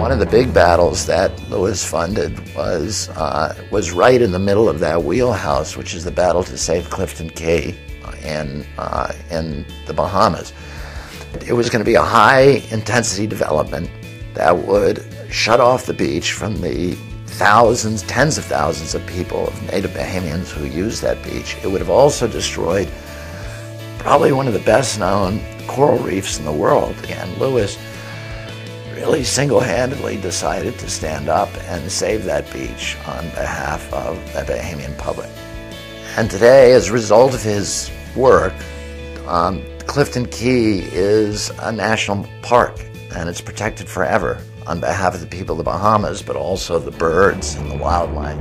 One of the big battles that Lewis funded was right in the middle of that wheelhouse, which is the battle to save Clifton Key in the Bahamas. It was going to be a high-intensity development that would shut off the beach from the thousands, tens of thousands of people, of native Bahamians who used that beach. It would have also destroyed probably one of the best-known coral reefs in the world. And Lewis really single-handedly decided to stand up and save that beach on behalf of the Bahamian public. And today, as a result of his work, Clifton Key is a national park, and it's protected forever on behalf of the people of the Bahamas, but also the birds and the wildlife.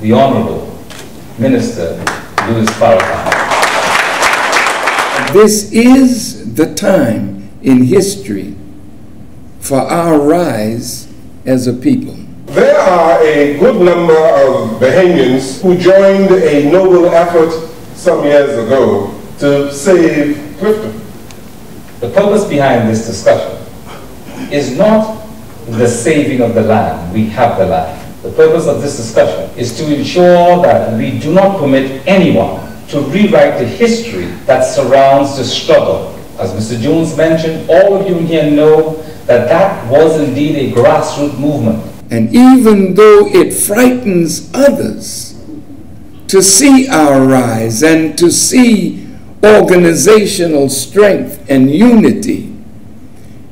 The Honorable Minister Louis Farrakhan. This is the time in history for our rise as a people. There are a good number of Bahamians who joined a noble effort some years ago to save Clifton. The purpose behind this discussion is not the saving of the land. We have the land. The purpose of this discussion is to ensure that we do not permit anyone to rewrite the history that surrounds the struggle. As Mr. Jones mentioned, all of you here know that that was indeed a grassroots movement. And even though it frightens others to see our rise and to see organizational strength and unity,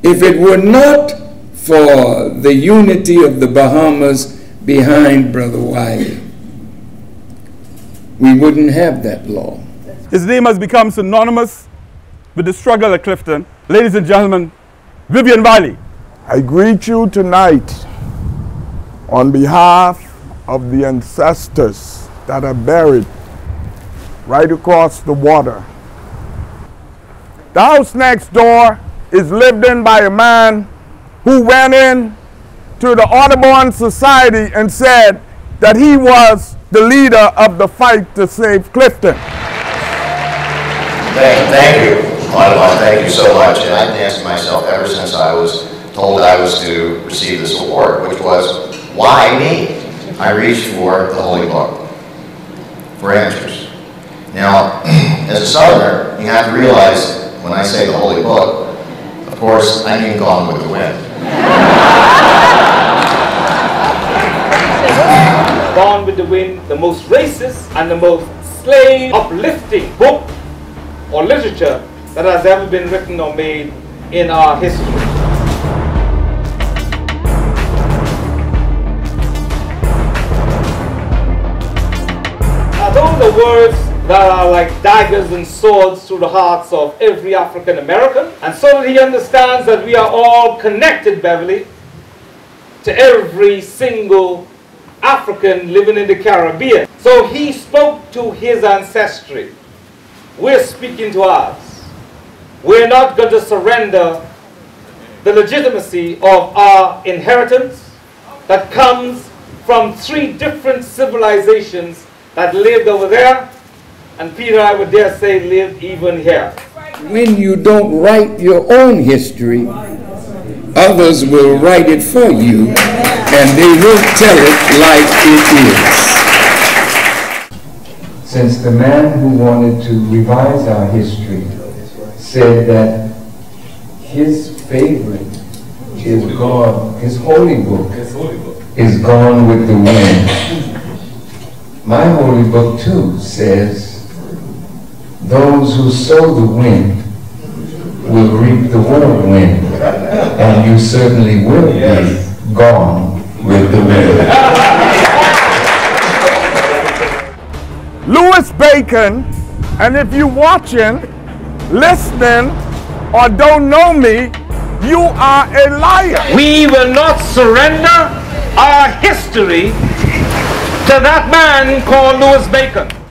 if it were not for the unity of the Bahamas behind Brother Wiley, we wouldn't have that law. His name has become synonymous with the struggle at Clifton. Ladies and gentlemen, Vivian Wiley. I greet you tonight on behalf of the ancestors that are buried right across the water. The house next door is lived in by a man who went in to the Audubon Society and said that he was the leader of the fight to save Clifton. Thank you, Audubon, thank you so much. And I've asked myself ever since I was told I was to receive this award, which was, why me? I reached for the Holy Book for answers. Now, as a Southerner, you have to realize when I say the Holy Book, of course, I mean Gone with the Wind. Gone with the Wind, the most racist and the most slave uplifting book or literature that has ever been written or made in our history. Now those are words that are like daggers and swords through the hearts of every African American, and so that he understands that we are all connected, Beverly, to every single African living in the Caribbean. So he spoke to his ancestry. We're speaking to ours. We're not going to surrender the legitimacy of our inheritance that comes from 3 different civilizations that lived over there, and Peter, I would dare say, lived even here. When you don't write your own history, others will write it for you, and they will tell it like it is. Since the man who wanted to revise our history said that his favorite is gone, his holy book is gone with the wind. My holy book too says, those who sow the wind will reap the whirlwind, and you certainly will be gone with the wind. Louis Bacon, and if you're watching, listening, or don't know me, you are a liar. We will not surrender our history to that man called Louis Bacon.